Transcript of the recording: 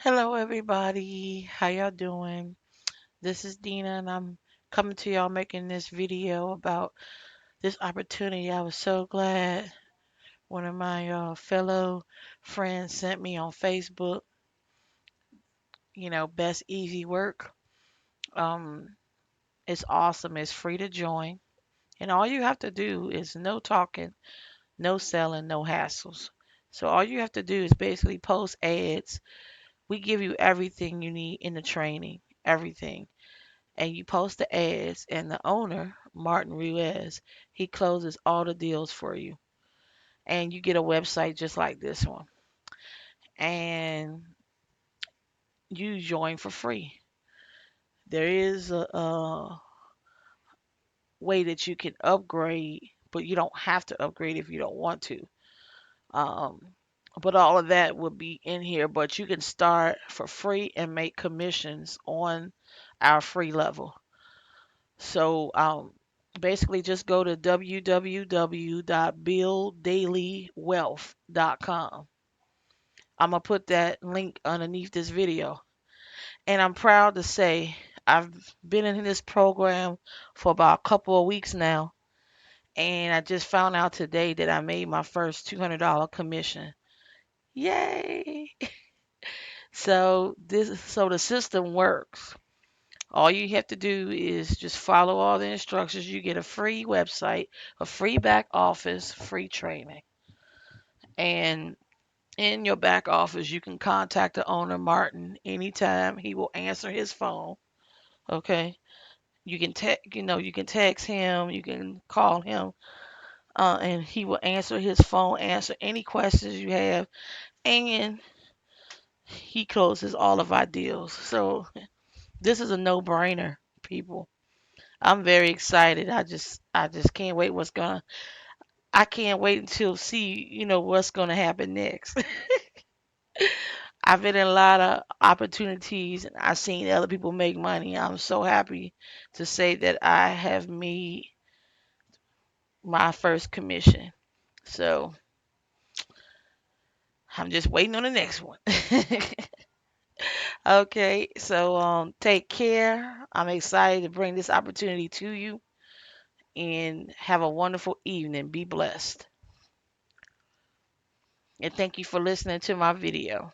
Hello, everybody. How y'all doing? This is Dina, and I'm coming to y'all making this video about this opportunity. I was so glad one of my fellow friends sent me on Facebook, Best Easy Work. Um, it's awesome. It's free to join. And all you have to do is no talking, no selling, no hassles. So all you have to do is basically post ads. We give you everything you need in the training, everything. And you post the ads, and the owner, Martin Ruiz, he closes all the deals for you. And you get a website just like this one. And you join for free. There is a way that you can upgrade, but you don't have to upgrade if you don't want to. Um, but all of that will be in here. But you can start for free and make commissions on our free level. So basically, just go to www.builddailywealth.com. I'm going to put that link underneath this video. And I'm proud to say I've been in this program for about a couple of weeks now. And I just found out today that I made my first $200 commission. Yay! So the system works. All you have to do is just follow all the instructions. You get a free website, a free back office, free training. And in your back office, you can contact the owner, Martin, anytime. He will answer his phone. Okay. You can text him, you can call him, and he will answer his phone, answer any questions you have, and he closes all of our deals. So this is a no-brainer, people. I'm very excited. I just can't wait I can't wait until see, what's gonna happen next. I've been in a lot of opportunities and I've seen other people make money. I'm so happy to say that I have made my first commission. So I'm just waiting on the next one. Okay, so take care. I'm excited to bring this opportunity to you and have a wonderful evening. Be blessed. And thank you for listening to my video.